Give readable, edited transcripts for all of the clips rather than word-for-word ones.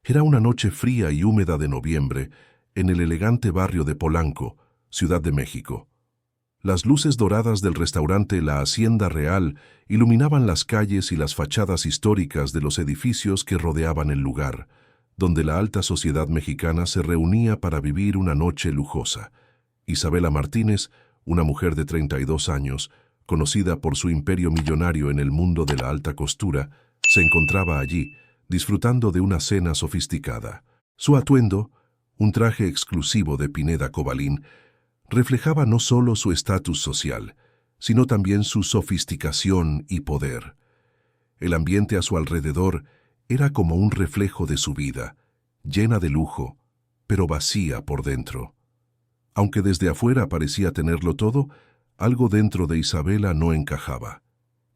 Era una noche fría y húmeda de noviembre en el elegante barrio de Polanco, Ciudad de México. Las luces doradas del restaurante La Hacienda Real iluminaban las calles y las fachadas históricas de los edificios que rodeaban el lugar, donde la alta sociedad mexicana se reunía para vivir una noche lujosa. Isabela Martínez, una mujer de 32 años, conocida por su imperio millonario en el mundo de la alta costura, se encontraba allí, disfrutando de una cena sofisticada. Su atuendo, un traje exclusivo de Pineda Cobalín, reflejaba no solo su estatus social, sino también su sofisticación y poder. El ambiente a su alrededor era como un reflejo de su vida, llena de lujo, pero vacía por dentro. Aunque desde afuera parecía tenerlo todo, algo dentro de Isabela no encajaba.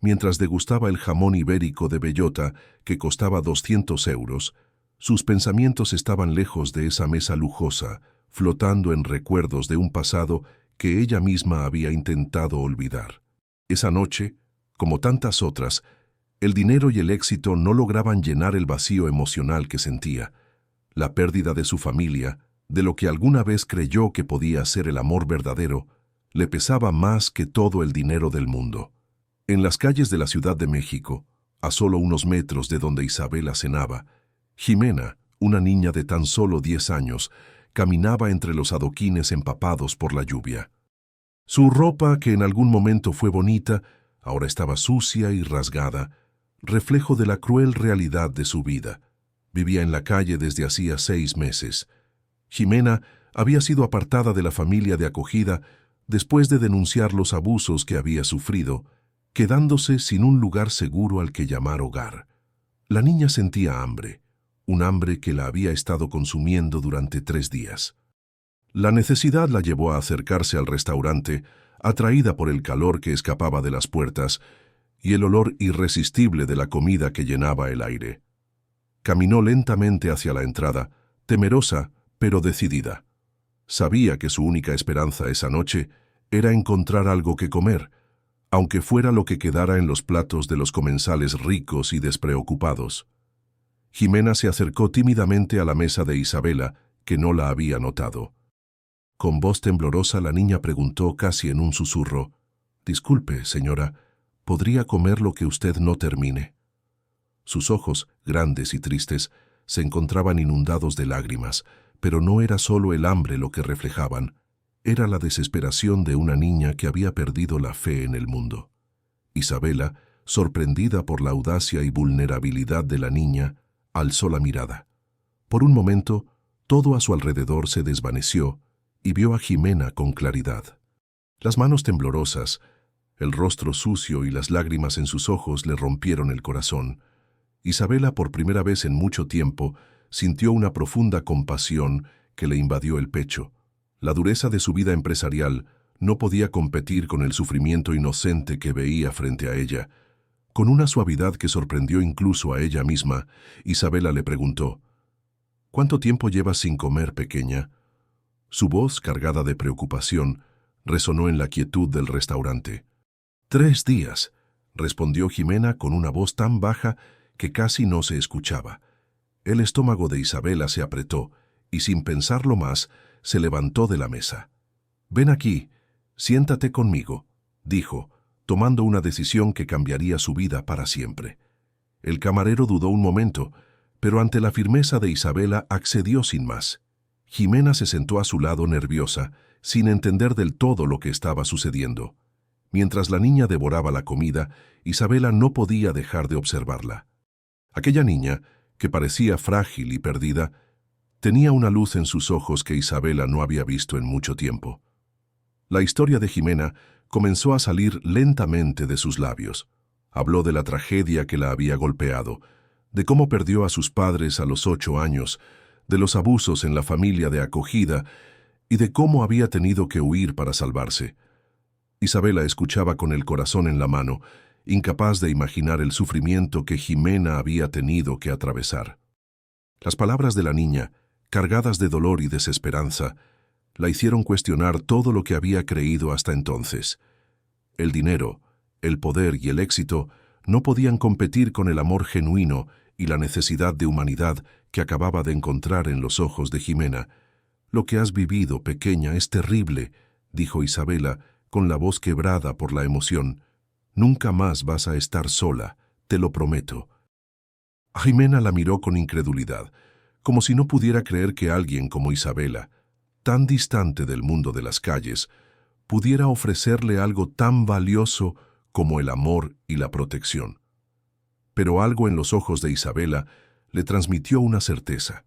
Mientras degustaba el jamón ibérico de bellota, que costaba 200 euros, sus pensamientos estaban lejos de esa mesa lujosa, flotando en recuerdos de un pasado que ella misma había intentado olvidar. Esa noche, como tantas otras, el dinero y el éxito no lograban llenar el vacío emocional que sentía. La pérdida de su familia, de lo que alguna vez creyó que podía ser el amor verdadero, le pesaba más que todo el dinero del mundo. En las calles de la Ciudad de México, a solo unos metros de donde Isabela cenaba, Jimena, una niña de tan solo 10 años, caminaba entre los adoquines empapados por la lluvia. Su ropa, que en algún momento fue bonita, ahora estaba sucia y rasgada, reflejo de la cruel realidad de su vida. Vivía en la calle desde hacía 6 meses. Jimena había sido apartada de la familia de acogida después de denunciar los abusos que había sufrido, quedándose sin un lugar seguro al que llamar hogar. La niña sentía hambre, un hambre que la había estado consumiendo durante 3 días. La necesidad la llevó a acercarse al restaurante, atraída por el calor que escapaba de las puertas y el olor irresistible de la comida que llenaba el aire. Caminó lentamente hacia la entrada, temerosa pero decidida. Sabía que su única esperanza esa noche era encontrar algo que comer, aunque fuera lo que quedara en los platos de los comensales ricos y despreocupados. Jimena se acercó tímidamente a la mesa de Isabela, que no la había notado. Con voz temblorosa la niña preguntó casi en un susurro: «Disculpe, señora, ¿podría comer lo que usted no termine?». Sus ojos, grandes y tristes, se encontraban inundados de lágrimas, pero no era solo el hambre lo que reflejaban, era la desesperación de una niña que había perdido la fe en el mundo. Isabela, sorprendida por la audacia y vulnerabilidad de la niña, alzó la mirada. Por un momento, todo a su alrededor se desvaneció y vio a Jimena con claridad. Las manos temblorosas, el rostro sucio y las lágrimas en sus ojos le rompieron el corazón. Isabela, por primera vez en mucho tiempo, sintió una profunda compasión que le invadió el pecho. La dureza de su vida empresarial no podía competir con el sufrimiento inocente que veía frente a ella. Con una suavidad que sorprendió incluso a ella misma, Isabela le preguntó: «¿Cuánto tiempo llevas sin comer, pequeña?». Su voz, cargada de preocupación, resonó en la quietud del restaurante. «3 días», respondió Jimena con una voz tan baja que casi no se escuchaba. El estómago de Isabela se apretó y, sin pensarlo más, se levantó de la mesa. «Ven aquí, siéntate conmigo», dijo, tomando una decisión que cambiaría su vida para siempre. El camarero dudó un momento, pero ante la firmeza de Isabela accedió sin más. Jimena se sentó a su lado nerviosa, sin entender del todo lo que estaba sucediendo. Mientras la niña devoraba la comida, Isabela no podía dejar de observarla. Aquella niña, que parecía frágil y perdida, tenía una luz en sus ojos que Isabela no había visto en mucho tiempo. La historia de Jimena comenzó a salir lentamente de sus labios. Habló de la tragedia que la había golpeado, de cómo perdió a sus padres a los 8 años, de los abusos en la familia de acogida y de cómo había tenido que huir para salvarse. Isabela escuchaba con el corazón en la mano, incapaz de imaginar el sufrimiento que Jimena había tenido que atravesar. Las palabras de la niña, cargadas de dolor y desesperanza, la hicieron cuestionar todo lo que había creído hasta entonces. El dinero, el poder y el éxito no podían competir con el amor genuino y la necesidad de humanidad que acababa de encontrar en los ojos de Jimena. «Lo que has vivido, pequeña, es terrible», dijo Isabela, con la voz quebrada por la emoción. «Nunca más vas a estar sola, te lo prometo». Jimena la miró con incredulidad, como si no pudiera creer que alguien como Isabela, tan distante del mundo de las calles, pudiera ofrecerle algo tan valioso como el amor y la protección. Pero algo en los ojos de Isabela le transmitió una certeza.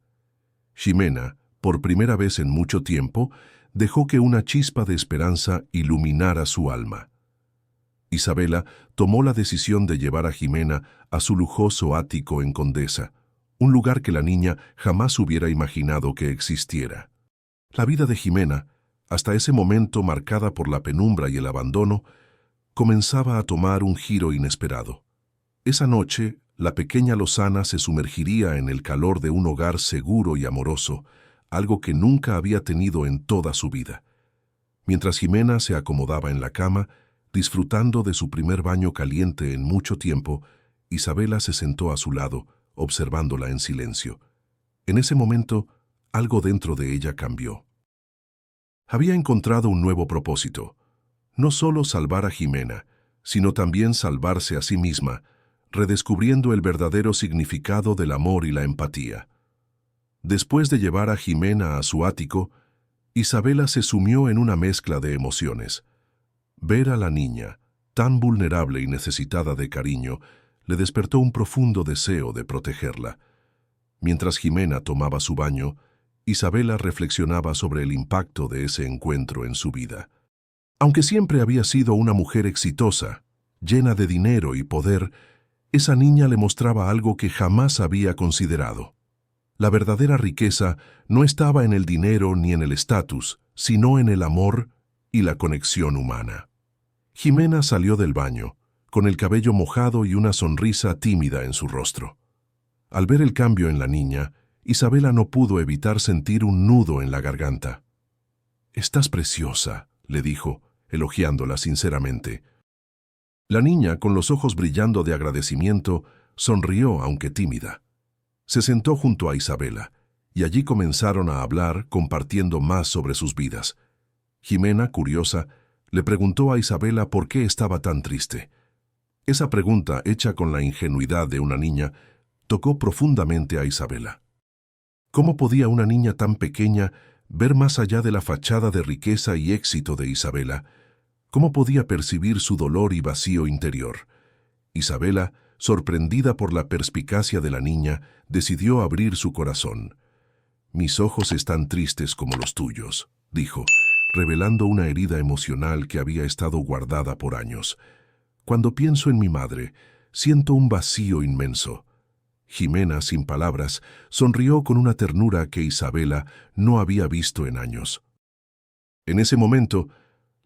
Jimena, por primera vez en mucho tiempo, dejó que una chispa de esperanza iluminara su alma. Isabela tomó la decisión de llevar a Jimena a su lujoso ático en Condesa, un lugar que la niña jamás hubiera imaginado que existiera. La vida de Jimena, hasta ese momento marcada por la penumbra y el abandono, comenzaba a tomar un giro inesperado. Esa noche, la pequeña Lozana se sumergiría en el calor de un hogar seguro y amoroso, algo que nunca había tenido en toda su vida. Mientras Jimena se acomodaba en la cama, disfrutando de su primer baño caliente en mucho tiempo, Isabela se sentó a su lado, observándola en silencio. En ese momento, algo dentro de ella cambió. Había encontrado un nuevo propósito, no solo salvar a Jimena, sino también salvarse a sí misma, redescubriendo el verdadero significado del amor y la empatía. Después de llevar a Jimena a su ático, Isabela se sumió en una mezcla de emociones. Ver a la niña, tan vulnerable y necesitada de cariño, le despertó un profundo deseo de protegerla. Mientras Jimena tomaba su baño, Isabela reflexionaba sobre el impacto de ese encuentro en su vida. Aunque siempre había sido una mujer exitosa, llena de dinero y poder, esa niña le mostraba algo que jamás había considerado. La verdadera riqueza no estaba en el dinero ni en el estatus, sino en el amor y la conexión humana. Jimena salió del baño, con el cabello mojado y una sonrisa tímida en su rostro. Al ver el cambio en la niña, Isabela no pudo evitar sentir un nudo en la garganta. «Estás preciosa», le dijo, elogiándola sinceramente. La niña, con los ojos brillando de agradecimiento, sonrió aunque tímida. Se sentó junto a Isabela, y allí comenzaron a hablar, compartiendo más sobre sus vidas. Jimena, curiosa, le preguntó a Isabela por qué estaba tan triste. Esa pregunta, hecha con la ingenuidad de una niña, tocó profundamente a Isabela. ¿Cómo podía una niña tan pequeña ver más allá de la fachada de riqueza y éxito de Isabela? ¿Cómo podía percibir su dolor y vacío interior? Isabela, sorprendida por la perspicacia de la niña, decidió abrir su corazón. «Mis ojos están tristes como los tuyos», dijo, revelando una herida emocional que había estado guardada por años. «Cuando pienso en mi madre, siento un vacío inmenso». Jimena, sin palabras, sonrió con una ternura que Isabela no había visto en años. En ese momento,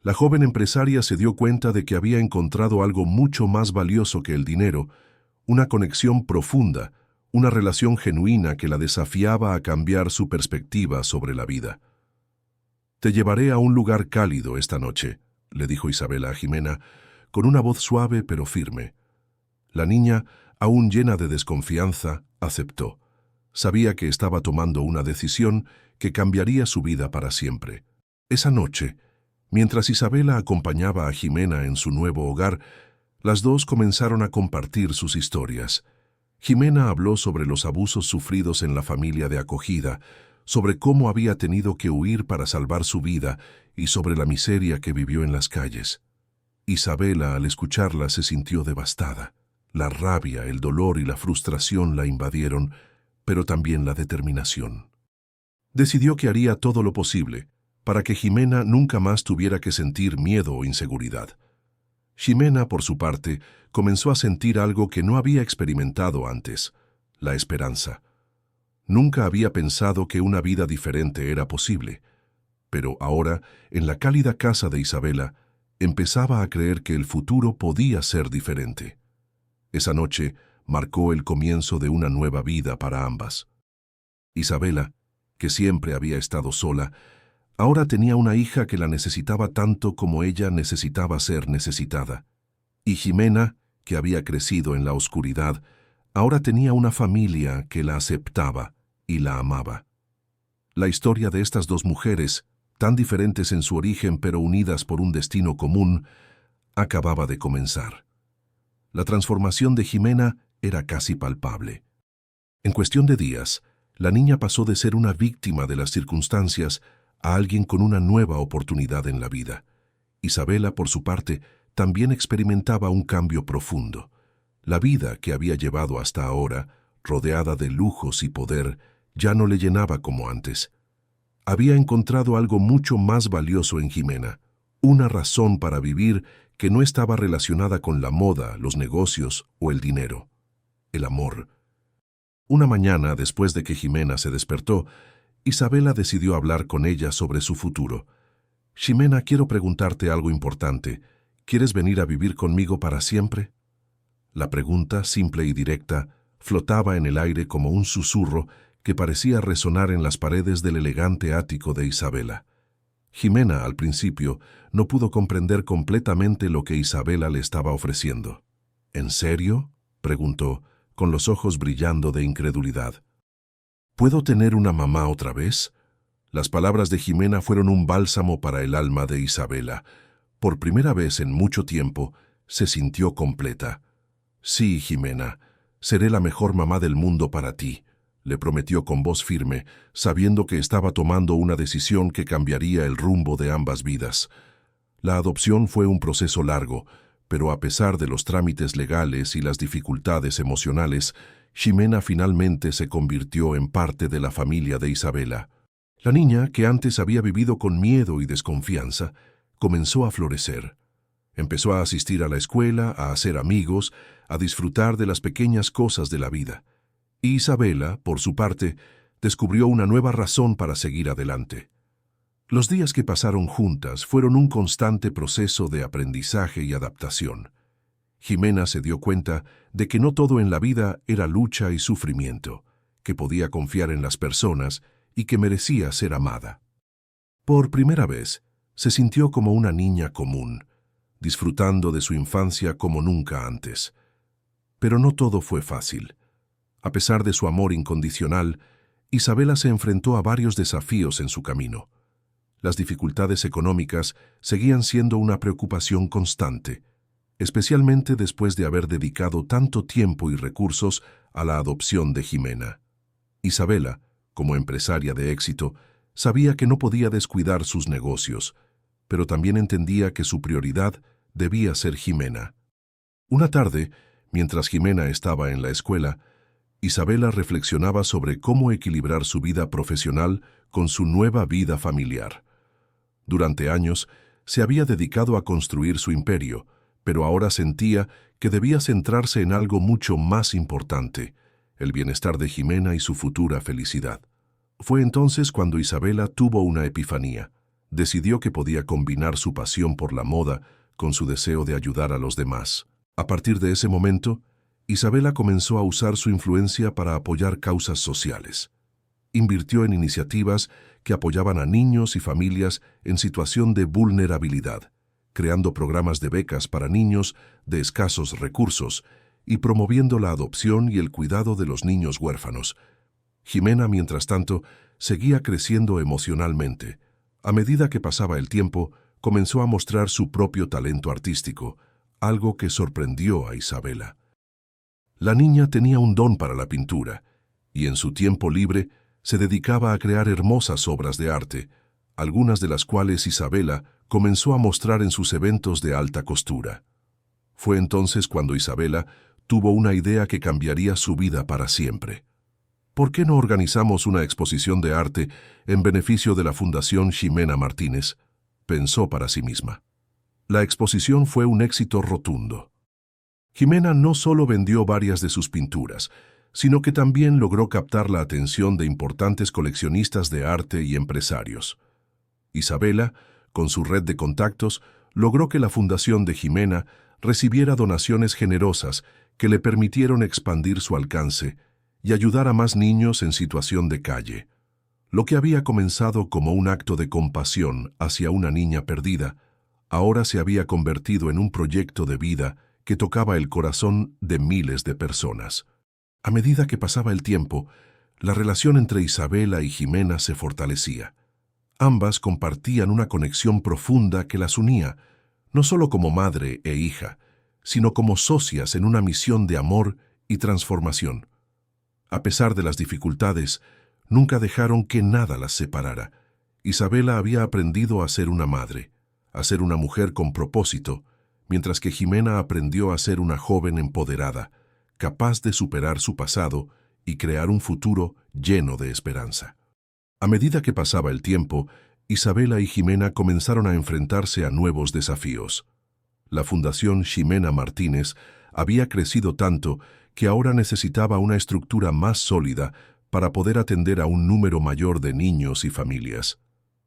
la joven empresaria se dio cuenta de que había encontrado algo mucho más valioso que el dinero, una conexión profunda, una relación genuina que la desafiaba a cambiar su perspectiva sobre la vida. «Te llevaré a un lugar cálido esta noche», le dijo Isabela a Jimena, con una voz suave pero firme. La niña, aún llena de desconfianza, aceptó. Sabía que estaba tomando una decisión que cambiaría su vida para siempre. Esa noche, mientras Isabela acompañaba a Jimena en su nuevo hogar, las dos comenzaron a compartir sus historias. Jimena habló sobre los abusos sufridos en la familia de acogida, sobre cómo había tenido que huir para salvar su vida y sobre la miseria que vivió en las calles. Isabela, al escucharla, se sintió devastada. La rabia, el dolor y la frustración la invadieron, pero también la determinación. Decidió que haría todo lo posible para que Jimena nunca más tuviera que sentir miedo o inseguridad. Jimena, por su parte, comenzó a sentir algo que no había experimentado antes: la esperanza. Nunca había pensado que una vida diferente era posible, pero ahora, en la cálida casa de Isabela, empezaba a creer que el futuro podía ser diferente. Esa noche marcó el comienzo de una nueva vida para ambas. Isabela, que siempre había estado sola, ahora tenía una hija que la necesitaba tanto como ella necesitaba ser necesitada. Y Jimena, que había crecido en la oscuridad, Ahora tenía una familia que la aceptaba y la amaba. La historia de estas dos mujeres, tan diferentes en su origen pero unidas por un destino común, acababa de comenzar. La transformación de Jimena era casi palpable. En cuestión de días, la niña pasó de ser una víctima de las circunstancias a alguien con una nueva oportunidad en la vida. Isabela, por su parte, también experimentaba un cambio profundo. La vida que había llevado hasta ahora, rodeada de lujos y poder, ya no le llenaba como antes. Había encontrado algo mucho más valioso en Jimena, una razón para vivir que no estaba relacionada con la moda, los negocios o el dinero. El amor. Una mañana, después de que Jimena se despertó, Isabela decidió hablar con ella sobre su futuro. «Ximena, quiero preguntarte algo importante. ¿Quieres venir a vivir conmigo para siempre?» La pregunta, simple y directa, flotaba en el aire como un susurro que parecía resonar en las paredes del elegante ático de Isabela. Jimena, al principio, no pudo comprender completamente lo que Isabela le estaba ofreciendo. «¿En serio?», preguntó, con los ojos brillando de incredulidad. «¿Puedo tener una mamá otra vez?». Las palabras de Jimena fueron un bálsamo para el alma de Isabela. Por primera vez en mucho tiempo, se sintió completa. «Sí, Jimena, seré la mejor mamá del mundo para ti», le prometió con voz firme, sabiendo que estaba tomando una decisión que cambiaría el rumbo de ambas vidas. La adopción fue un proceso largo, pero a pesar de los trámites legales y las dificultades emocionales, Ximena finalmente se convirtió en parte de la familia de Isabela. La niña, que antes había vivido con miedo y desconfianza, comenzó a florecer. Empezó a asistir a la escuela, a hacer amigos, a disfrutar de las pequeñas cosas de la vida. Y Isabela, por su parte, descubrió una nueva razón para seguir adelante. Los días que pasaron juntas fueron un constante proceso de aprendizaje y adaptación. Jimena se dio cuenta de que no todo en la vida era lucha y sufrimiento, que podía confiar en las personas y que merecía ser amada. Por primera vez, se sintió como una niña común, disfrutando de su infancia como nunca antes. Pero no todo fue fácil. A pesar de su amor incondicional, Isabela se enfrentó a varios desafíos en su camino. Las dificultades económicas seguían siendo una preocupación constante, especialmente después de haber dedicado tanto tiempo y recursos a la adopción de Jimena. Isabela, como empresaria de éxito, sabía que no podía descuidar sus negocios, pero también entendía que su prioridad debía ser Jimena. Una tarde, mientras Jimena estaba en la escuela, Isabela reflexionaba sobre cómo equilibrar su vida profesional con su nueva vida familiar. Durante años, se había dedicado a construir su imperio, pero ahora sentía que debía centrarse en algo mucho más importante, el bienestar de Jimena y su futura felicidad. Fue entonces cuando Isabela tuvo una epifanía. Decidió que podía combinar su pasión por la moda con su deseo de ayudar a los demás. A partir de ese momento, Isabela comenzó a usar su influencia para apoyar causas sociales. Invirtió en iniciativas que apoyaban a niños y familias en situación de vulnerabilidad, creando programas de becas para niños de escasos recursos y promoviendo la adopción y el cuidado de los niños huérfanos. Jimena, mientras tanto, seguía creciendo emocionalmente. A medida que pasaba el tiempo, comenzó a mostrar su propio talento artístico, algo que sorprendió a Isabela. La niña tenía un don para la pintura, y en su tiempo libre se dedicaba a crear hermosas obras de arte, algunas de las cuales Isabela comenzó a mostrar en sus eventos de alta costura. Fue entonces cuando Isabela tuvo una idea que cambiaría su vida para siempre. ¿Por qué no organizamos una exposición de arte en beneficio de la Fundación Ximena Martínez?, pensó para sí misma. La exposición fue un éxito rotundo. Jimena no solo vendió varias de sus pinturas, sino que también logró captar la atención de importantes coleccionistas de arte y empresarios. Isabela, con su red de contactos, logró que la Fundación de Jimena recibiera donaciones generosas que le permitieron expandir su alcance y ayudar a más niños en situación de calle. Lo que había comenzado como un acto de compasión hacia una niña perdida, ahora se había convertido en un proyecto de vida que tocaba el corazón de miles de personas. A medida que pasaba el tiempo, la relación entre Isabela y Jimena se fortalecía. Ambas compartían una conexión profunda que las unía, no solo como madre e hija, sino como socias en una misión de amor y transformación. A pesar de las dificultades, nunca dejaron que nada las separara. Isabela había aprendido a ser una madre, a ser una mujer con propósito, mientras que Jimena aprendió a ser una joven empoderada, capaz de superar su pasado y crear un futuro lleno de esperanza. A medida que pasaba el tiempo, Isabela y Jimena comenzaron a enfrentarse a nuevos desafíos. La Fundación Ximena Martínez había crecido tanto que ahora necesitaba una estructura más sólida para poder atender a un número mayor de niños y familias.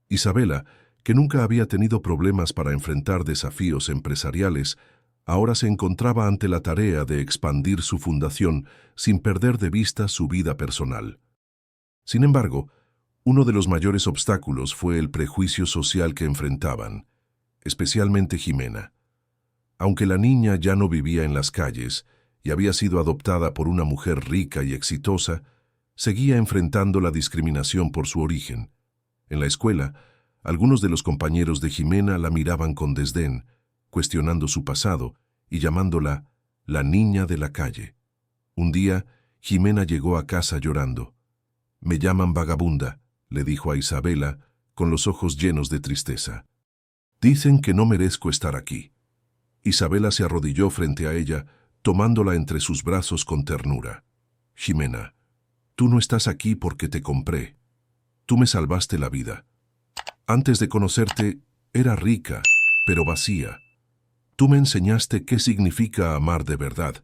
Isabela, que nunca había tenido problemas para enfrentar desafíos empresariales, ahora se encontraba ante la tarea de expandir su fundación sin perder de vista su vida personal. Sin embargo, uno de los mayores obstáculos fue el prejuicio social que enfrentaban, especialmente Jimena. Aunque la niña ya no vivía en las calles y había sido adoptada por una mujer rica y exitosa, seguía enfrentando la discriminación por su origen. En la escuela, algunos de los compañeros de Jimena la miraban con desdén, cuestionando su pasado y llamándola la niña de la calle. Un día, Jimena llegó a casa llorando. «Me llaman vagabunda», le dijo a Isabela, con los ojos llenos de tristeza. «Dicen que no merezco estar aquí». Isabela se arrodilló frente a ella, tomándola entre sus brazos con ternura. «Jimena, tú no estás aquí porque te compré. Tú me salvaste la vida. Antes de conocerte, era rica, pero vacía. Tú me enseñaste qué significa amar de verdad».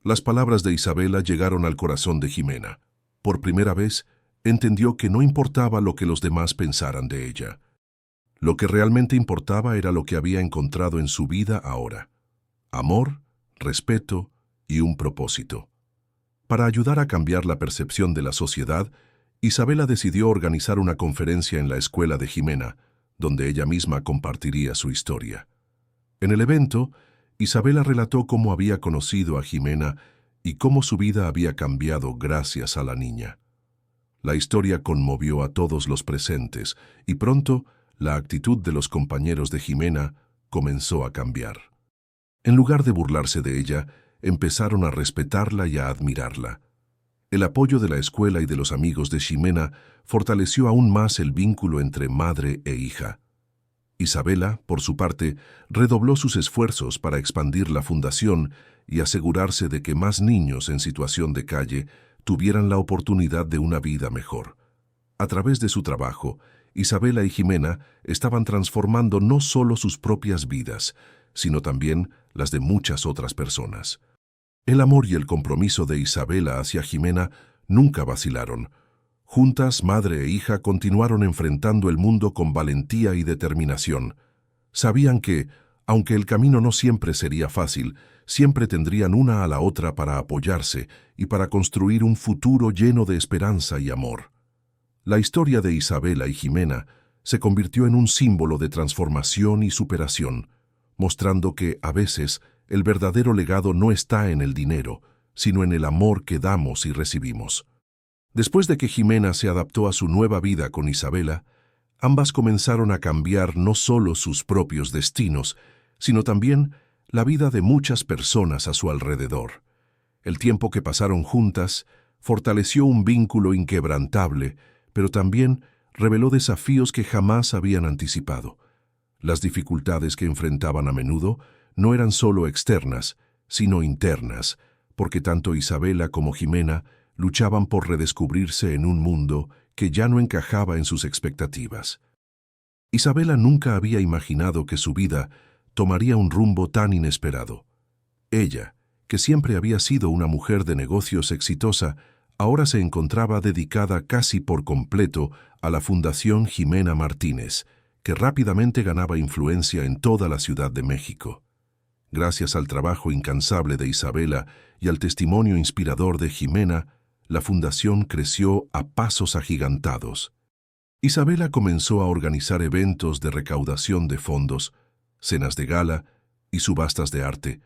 Las palabras de Isabela llegaron al corazón de Jimena. Por primera vez, entendió que no importaba lo que los demás pensaran de ella. Lo que realmente importaba era lo que había encontrado en su vida ahora: amor, respeto y un propósito. Para ayudar a cambiar la percepción de la sociedad, Isabela decidió organizar una conferencia en la escuela de Jimena, donde ella misma compartiría su historia. En el evento, Isabela relató cómo había conocido a Jimena y cómo su vida había cambiado gracias a la niña. La historia conmovió a todos los presentes y pronto la actitud de los compañeros de Jimena comenzó a cambiar. En lugar de burlarse de ella, empezaron a respetarla y a admirarla. El apoyo de la escuela y de los amigos de Ximena fortaleció aún más el vínculo entre madre e hija. Isabela, por su parte, redobló sus esfuerzos para expandir la fundación y asegurarse de que más niños en situación de calle tuvieran la oportunidad de una vida mejor. A través de su trabajo, Isabela y Jimena estaban transformando no solo sus propias vidas, sino también las de muchas otras personas. El amor y el compromiso de Isabela hacia Jimena nunca vacilaron. Juntas, madre e hija continuaron enfrentando el mundo con valentía y determinación. Sabían que, aunque el camino no siempre sería fácil, siempre tendrían una a la otra para apoyarse y para construir un futuro lleno de esperanza y amor. La historia de Isabela y Jimena se convirtió en un símbolo de transformación y superación, mostrando que, a veces, el verdadero legado no está en el dinero, sino en el amor que damos y recibimos. Después de que Jimena se adaptó a su nueva vida con Isabela, ambas comenzaron a cambiar no solo sus propios destinos, sino también la vida de muchas personas a su alrededor. El tiempo que pasaron juntas fortaleció un vínculo inquebrantable, pero también reveló desafíos que jamás habían anticipado. Las dificultades que enfrentaban a menudo no eran solo externas, sino internas, porque tanto Isabela como Jimena luchaban por redescubrirse en un mundo que ya no encajaba en sus expectativas. Isabela nunca había imaginado que su vida tomaría un rumbo tan inesperado. Ella, que siempre había sido una mujer de negocios exitosa, ahora se encontraba dedicada casi por completo a la Fundación Ximena Martínez, que rápidamente ganaba influencia en toda la Ciudad de México. Gracias al trabajo incansable de Isabela y al testimonio inspirador de Jimena, la fundación creció a pasos agigantados. Isabela comenzó a organizar eventos de recaudación de fondos, cenas de gala y subastas de arte,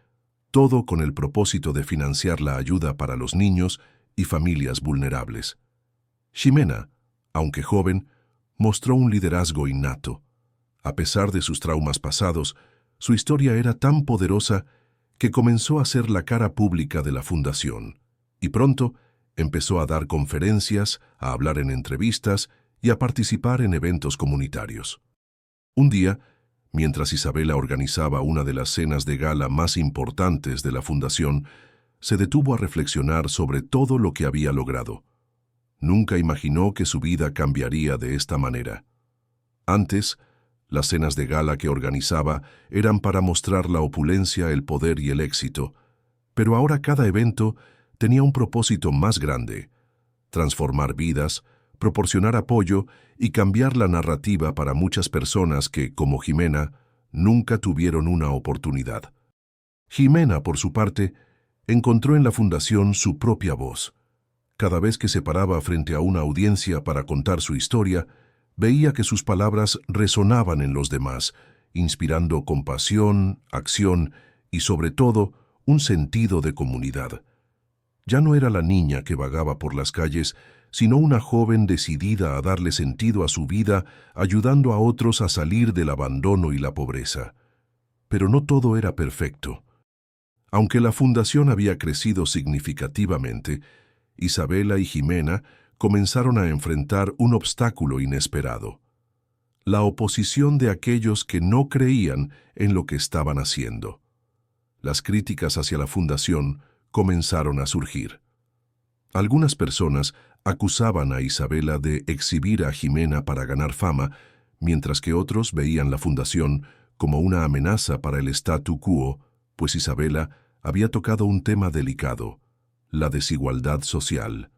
todo con el propósito de financiar la ayuda para los niños y familias vulnerables. Ximena, aunque joven, mostró un liderazgo innato. A pesar de sus traumas pasados, su historia era tan poderosa que comenzó a ser la cara pública de la fundación, y pronto empezó a dar conferencias, a hablar en entrevistas y a participar en eventos comunitarios. Un día, mientras Isabela organizaba una de las cenas de gala más importantes de la fundación, se detuvo a reflexionar sobre todo lo que había logrado. Nunca imaginó que su vida cambiaría de esta manera. Antes, las cenas de gala que organizaba eran para mostrar la opulencia, el poder y el éxito, pero ahora cada evento tenía un propósito más grande: transformar vidas, proporcionar apoyo y cambiar la narrativa para muchas personas que, como Ximena, nunca tuvieron una oportunidad. Ximena, por su parte, encontró en la fundación su propia voz. Cada vez que se paraba frente a una audiencia para contar su historia, veía que sus palabras resonaban en los demás, inspirando compasión, acción y, sobre todo, un sentido de comunidad. Ya no era la niña que vagaba por las calles, sino una joven decidida a darle sentido a su vida, ayudando a otros a salir del abandono y la pobreza. Pero no todo era perfecto. Aunque la fundación había crecido significativamente, Isabela y Ximena comenzaron a enfrentar un obstáculo inesperado: la oposición de aquellos que no creían en lo que estaban haciendo. Las críticas hacia la fundación comenzaron a surgir. Algunas personas acusaban a Isabela de exhibir a Ximena para ganar fama, mientras que otros veían la fundación como una amenaza para el statu quo, pues Isabela había tocado un tema delicado: la desigualdad social.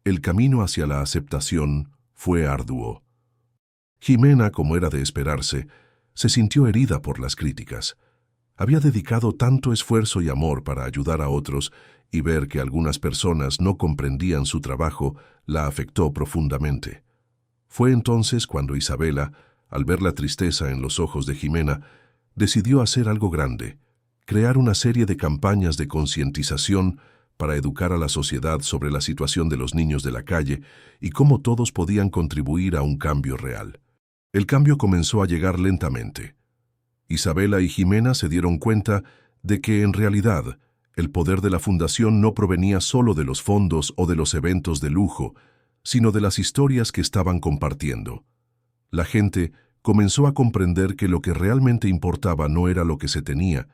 El camino hacia la aceptación fue arduo. Ximena, como era de esperarse, se sintió herida por las críticas. Había dedicado tanto esfuerzo y amor para ayudar a otros, y ver que algunas personas no comprendían su trabajo la afectó profundamente. Fue entonces cuando Isabela, al ver la tristeza en los ojos de Ximena, decidió hacer algo grande: crear una serie de campañas de concientización para educar a la sociedad sobre la situación de los niños de la calle y cómo todos podían contribuir a un cambio real. El cambio comenzó a llegar lentamente. Isabela y Ximena se dieron cuenta de que, en realidad, el poder de la fundación no provenía solo de los fondos o de los eventos de lujo, sino de las historias que estaban compartiendo. La gente comenzó a comprender que lo que realmente importaba no era lo que se tenía,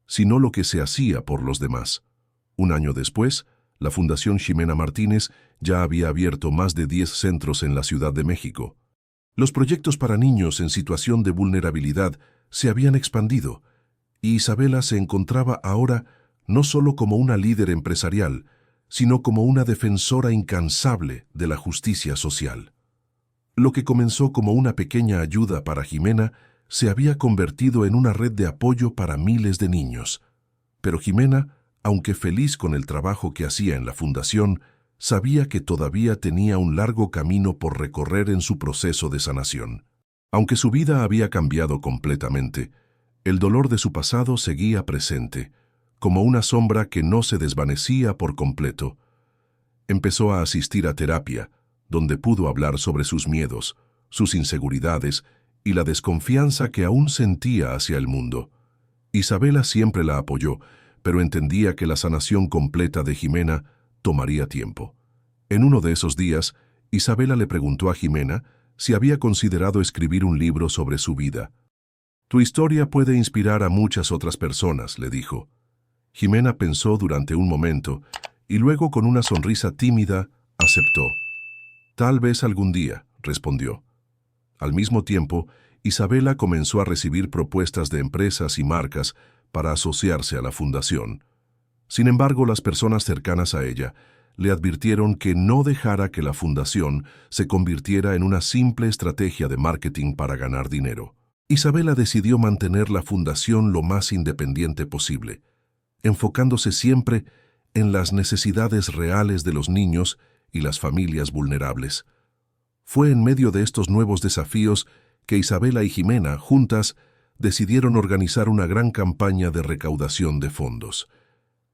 sino lo que se hacía por los demás. Un año después, la Fundación Ximena Martínez ya había abierto más de 10 centros en la Ciudad de México. Los proyectos para niños en situación de vulnerabilidad se habían expandido, y Isabela se encontraba ahora no solo como una líder empresarial, sino como una defensora incansable de la justicia social. Lo que comenzó como una pequeña ayuda para Ximena se había convertido en una red de apoyo para miles de niños. Pero Ximena, aunque feliz con el trabajo que hacía en la fundación, sabía que todavía tenía un largo camino por recorrer en su proceso de sanación. Aunque su vida había cambiado completamente, el dolor de su pasado seguía presente, como una sombra que no se desvanecía por completo. Empezó a asistir a terapia, donde pudo hablar sobre sus miedos, sus inseguridades y la desconfianza que aún sentía hacia el mundo. Isabela siempre la apoyó, pero entendía que la sanación completa de Ximena tomaría tiempo. En uno de esos días, Isabela le preguntó a Ximena si había considerado escribir un libro sobre su vida. «Tu historia puede inspirar a muchas otras personas», le dijo. Ximena pensó durante un momento y luego, con una sonrisa tímida, aceptó. «Tal vez algún día», respondió. Al mismo tiempo, Isabela comenzó a recibir propuestas de empresas y marcas para asociarse a la fundación. Sin embargo, las personas cercanas a ella le advirtieron que no dejara que la fundación se convirtiera en una simple estrategia de marketing para ganar dinero. Isabela decidió mantener la fundación lo más independiente posible, enfocándose siempre en las necesidades reales de los niños y las familias vulnerables. Fue en medio de estos nuevos desafíos que Isabela y Ximena, juntas, decidieron organizar una gran campaña de recaudación de fondos.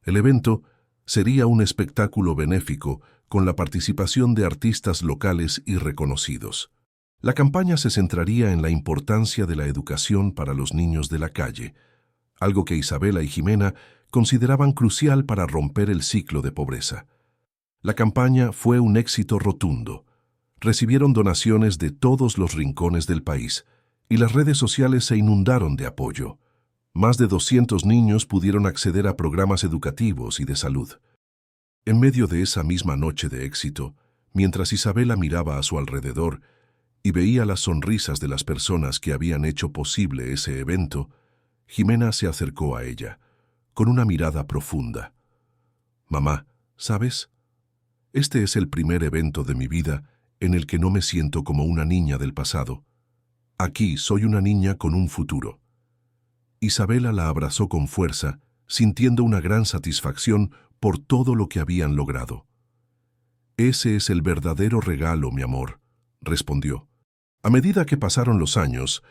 El evento, Sería un espectáculo benéfico con la participación de artistas locales y reconocidos. La campaña se centraría en la importancia de la educación para los niños de la calle, algo que Isabela y Jimena consideraban crucial para romper el ciclo de pobreza. La campaña fue un éxito rotundo. Recibieron donaciones de todos los rincones del país y las redes sociales se inundaron de apoyo. Más de 200 niños pudieron acceder a programas educativos y de salud. En medio de esa misma noche de éxito, mientras Isabela miraba a su alrededor y veía las sonrisas de las personas que habían hecho posible ese evento, Jimena se acercó a ella, con una mirada profunda. «Mamá, ¿sabes? Este es el primer evento de mi vida en el que no me siento como una niña del pasado. Aquí soy una niña con un futuro». Isabela la abrazó con fuerza, sintiendo una gran satisfacción por todo lo que habían logrado. «Ese es el verdadero regalo, mi amor», respondió. A medida que pasaron los años,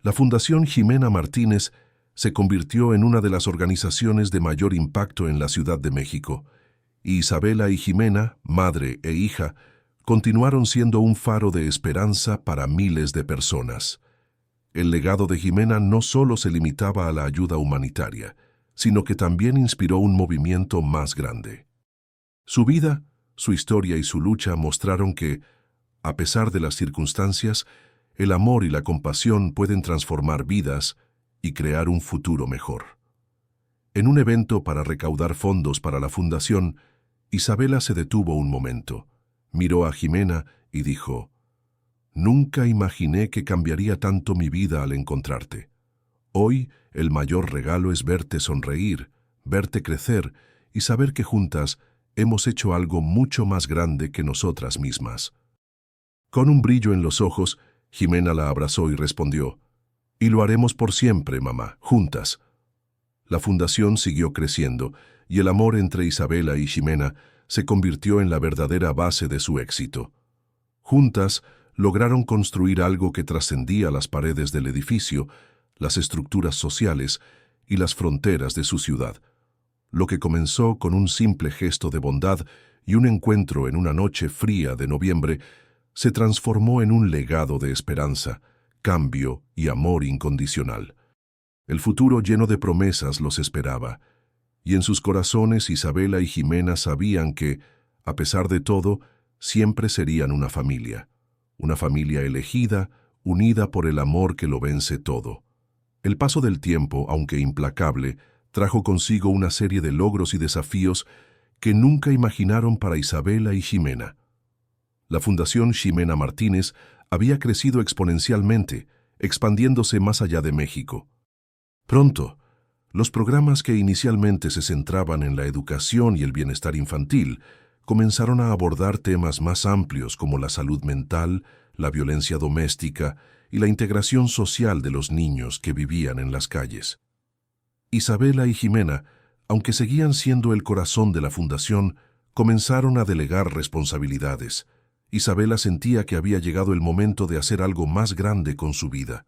la Fundación Ximena Martínez se convirtió en una de las organizaciones de mayor impacto en la Ciudad de México, y Isabela y Jimena, madre e hija, continuaron siendo un faro de esperanza para miles de personas. El legado de Jimena no solo se limitaba a la ayuda humanitaria, sino que también inspiró un movimiento más grande. Su vida, su historia y su lucha mostraron que, a pesar de las circunstancias, el amor y la compasión pueden transformar vidas y crear un futuro mejor. En un evento para recaudar fondos para la fundación, Isabela se detuvo un momento, miró a Jimena y dijo: «Nunca imaginé que cambiaría tanto mi vida al encontrarte. Hoy el mayor regalo es verte sonreír, verte crecer y saber que juntas hemos hecho algo mucho más grande que nosotras mismas». Con un brillo en los ojos, Jimena la abrazó y respondió: «Y lo haremos por siempre, mamá, juntas». La fundación siguió creciendo y el amor entre Isabela y Ximena se convirtió en la verdadera base de su éxito. Juntas lograron construir algo que trascendía las paredes del edificio, las estructuras sociales y las fronteras de su ciudad. Lo que comenzó con un simple gesto de bondad y un encuentro en una noche fría de noviembre se transformó en un legado de esperanza, cambio y amor incondicional. El futuro lleno de promesas los esperaba, y en sus corazones Isabela y Jimena sabían que, a pesar de todo, siempre serían una familia elegida, unida por el amor que lo vence todo. El paso del tiempo, aunque implacable, trajo consigo una serie de logros y desafíos que nunca imaginaron para Isabela y Ximena. La Fundación Ximena Martínez había crecido exponencialmente, expandiéndose más allá de México. Pronto, los programas que inicialmente se centraban en la educación y el bienestar infantil comenzaron a abordar temas más amplios como la salud mental, la violencia doméstica y la integración social de los niños que vivían en las calles. Isabela y Jimena, aunque seguían siendo el corazón de la fundación, comenzaron a delegar responsabilidades. Isabela sentía que había llegado el momento de hacer algo más grande con su vida.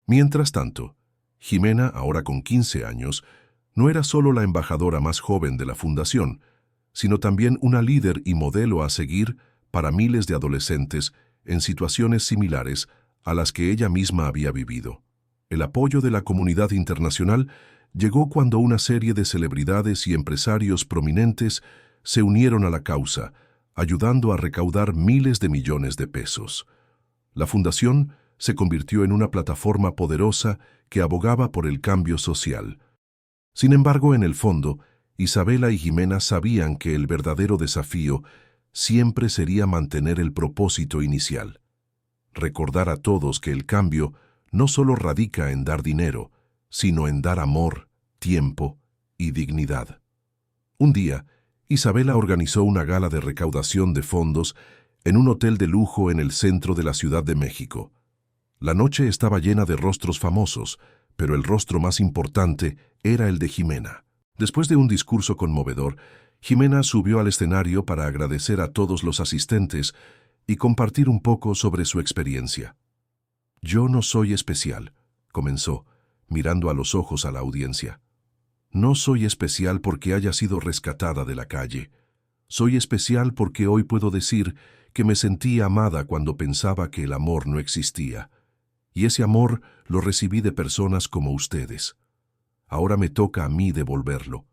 Mientras tanto, Jimena, ahora con 15 años, no era solo la embajadora más joven de la fundación, sino también una líder y modelo a seguir para miles de adolescentes en situaciones similares a las que ella misma había vivido. El apoyo de la comunidad internacional llegó cuando una serie de celebridades y empresarios prominentes se unieron a la causa, ayudando a recaudar miles de millones de pesos. La fundación se convirtió en una plataforma poderosa que abogaba por el cambio social. Sin embargo, en el fondo, Isabela y Jimena sabían que el verdadero desafío siempre sería mantener el propósito inicial. Recordar a todos que el cambio no solo radica en dar dinero, sino en dar amor, tiempo y dignidad. Un día, Isabela organizó una gala de recaudación de fondos en un hotel de lujo en el centro de la Ciudad de México. La noche estaba llena de rostros famosos, pero el rostro más importante era el de Jimena. Después de un discurso conmovedor, Jimena subió al escenario para agradecer a todos los asistentes y compartir un poco sobre su experiencia. «Yo no soy especial», comenzó, mirando a los ojos a la audiencia. No soy especial porque haya sido rescatada de la calle. Soy especial porque hoy puedo decir que me sentí amada cuando pensaba que el amor no existía. Y ese amor lo recibí de personas como ustedes. Ahora me toca a mí devolverlo.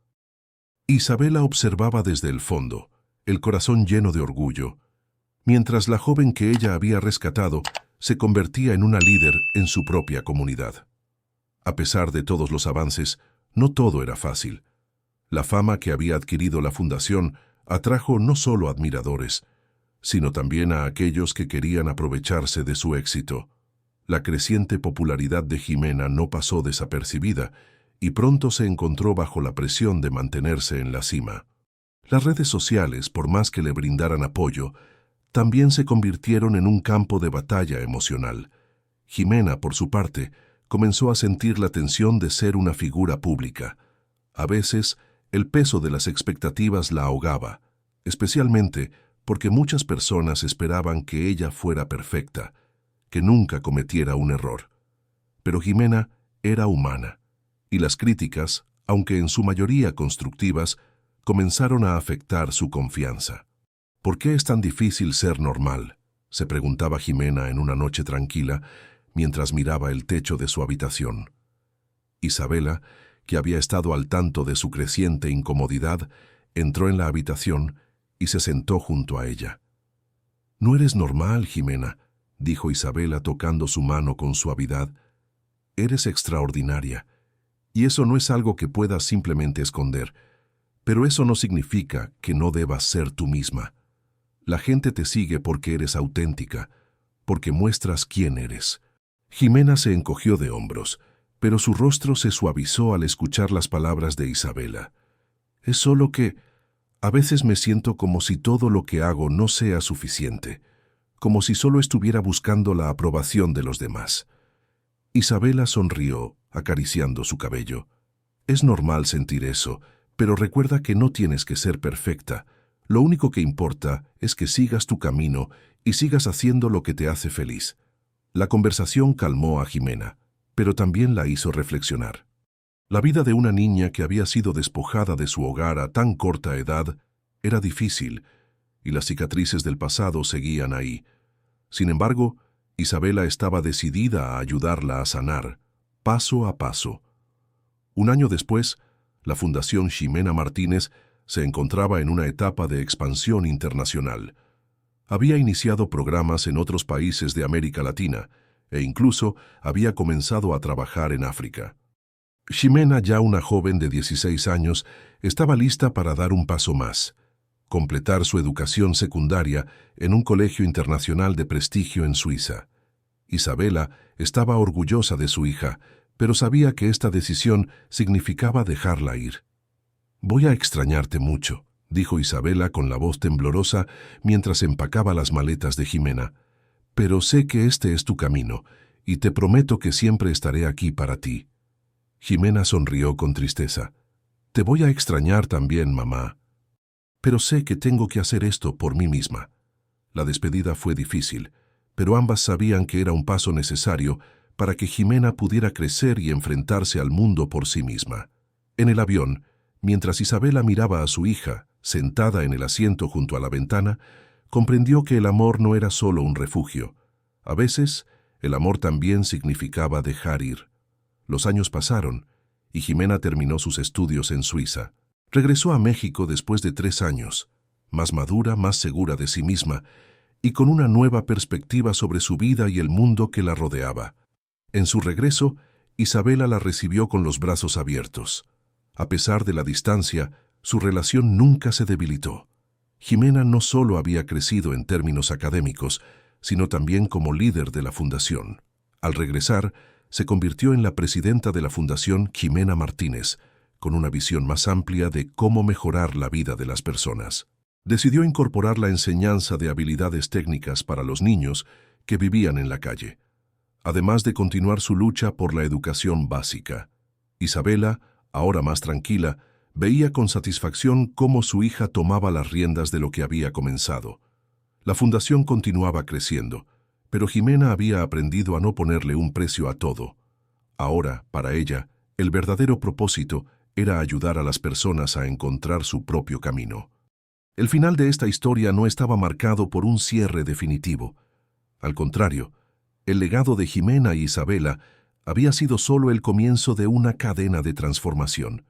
Isabela observaba desde el fondo, el corazón lleno de orgullo, mientras la joven que ella había rescatado se convertía en una líder en su propia comunidad. A pesar de todos los avances, no todo era fácil. La fama que había adquirido la fundación atrajo no solo admiradores, sino también a aquellos que querían aprovecharse de su éxito. La creciente popularidad de Jimena no pasó desapercibida y pronto se encontró bajo la presión de mantenerse en la cima. Las redes sociales, por más que le brindaran apoyo, también se convirtieron en un campo de batalla emocional. Jimena, por su parte, comenzó a sentir la tensión de ser una figura pública. A veces, el peso de las expectativas la ahogaba, especialmente porque muchas personas esperaban que ella fuera perfecta, que nunca cometiera un error. Pero Jimena era humana, y las críticas, aunque en su mayoría constructivas, comenzaron a afectar su confianza. ¿Por qué es tan difícil ser normal?, se preguntaba Jimena en una noche tranquila, mientras miraba el techo de su habitación. Isabela, que había estado al tanto de su creciente incomodidad, entró en la habitación y se sentó junto a ella. «No eres normal, Jimena», dijo Isabela tocando su mano con suavidad. «Eres extraordinaria, y eso no es algo que puedas simplemente esconder, pero eso no significa que no debas ser tú misma. La gente te sigue porque eres auténtica, porque muestras quién eres». Jimena se encogió de hombros, pero su rostro se suavizó al escuchar las palabras de Isabela. «Es solo que a veces me siento como si todo lo que hago no sea suficiente, como si solo estuviera buscando la aprobación de los demás». Isabela sonrió, acariciando su cabello. «Es normal sentir eso, pero recuerda que no tienes que ser perfecta. Lo único que importa es que sigas tu camino y sigas haciendo lo que te hace feliz». La conversación calmó a Jimena, pero también la hizo reflexionar. La vida de una niña que había sido despojada de su hogar a tan corta edad era difícil, y las cicatrices del pasado seguían ahí. Sin embargo, Isabela estaba decidida a ayudarla a sanar, paso a paso. Un año después, la Fundación Ximena Martínez se encontraba en una etapa de expansión internacional. Había iniciado programas en otros países de América Latina e incluso había comenzado a trabajar en África. Ximena, ya una joven de 16 años, estaba lista para dar un paso más, completar su educación secundaria en un colegio internacional de prestigio en Suiza. Isabela estaba orgullosa de su hija, pero sabía que esta decisión significaba dejarla ir. «Voy a extrañarte mucho», dijo Isabela con la voz temblorosa mientras empacaba las maletas de Jimena. «Pero sé que este es tu camino, y te prometo que siempre estaré aquí para ti». Jimena sonrió con tristeza. «Te voy a extrañar también, mamá. Pero sé que tengo que hacer esto por mí misma». La despedida fue difícil, pero ambas sabían que era un paso necesario para que Jimena pudiera crecer y enfrentarse al mundo por sí misma. En el avión, mientras Isabela miraba a su hija, sentada en el asiento junto a la ventana, comprendió que el amor no era solo un refugio. A veces, el amor también significaba dejar ir. Los años pasaron, y Jimena terminó sus estudios en Suiza. Regresó a México después de 3 años, más madura, más segura de sí misma, y con una nueva perspectiva sobre su vida y el mundo que la rodeaba. En su regreso, Isabela la recibió con los brazos abiertos. A pesar de la distancia, su relación nunca se debilitó. Jimena no solo había crecido en términos académicos, sino también como líder de la fundación. Al regresar, se convirtió en la presidenta de la Fundación Ximena Martínez, con una visión más amplia de cómo mejorar la vida de las personas. Decidió incorporar la enseñanza de habilidades técnicas para los niños que vivían en la calle, además de continuar su lucha por la educación básica. Isabela, ahora más tranquila, veía con satisfacción cómo su hija tomaba las riendas de lo que había comenzado. La fundación continuaba creciendo, pero Jimena había aprendido a no ponerle un precio a todo. Ahora, para ella, el verdadero propósito era ayudar a las personas a encontrar su propio camino. El final de esta historia no estaba marcado por un cierre definitivo. Al contrario, el legado de Jimena y Isabela había sido solo el comienzo de una cadena de transformación.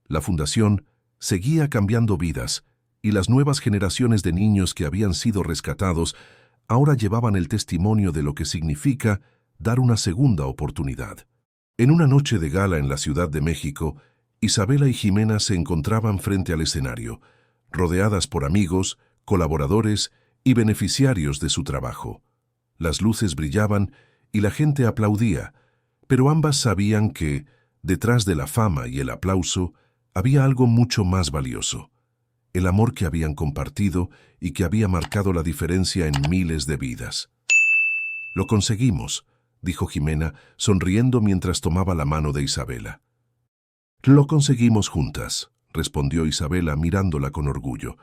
La fundación seguía cambiando vidas, y las nuevas generaciones de niños que habían sido rescatados ahora llevaban el testimonio de lo que significa dar una segunda oportunidad. En una noche de gala en la Ciudad de México, Isabela y Jimena se encontraban frente al escenario, rodeadas por amigos, colaboradores y beneficiarios de su trabajo. Las luces brillaban y la gente aplaudía, pero ambas sabían que, detrás de la fama y el aplauso, había algo mucho más valioso: el amor que habían compartido y que había marcado la diferencia en miles de vidas. «Lo conseguimos», dijo Jimena, sonriendo mientras tomaba la mano de Isabela. «Lo conseguimos juntas», respondió Isabela mirándola con orgullo.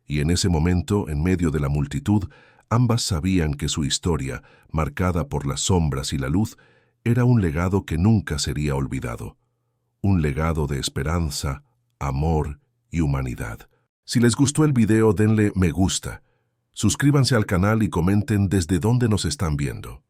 Y en ese momento, en medio de la multitud, ambas sabían que su historia, marcada por las sombras y la luz, era un legado que nunca sería olvidado. Un legado de esperanza, amor y humanidad. Si les gustó el video, denle me gusta. Suscríbanse al canal y comenten desde dónde nos están viendo.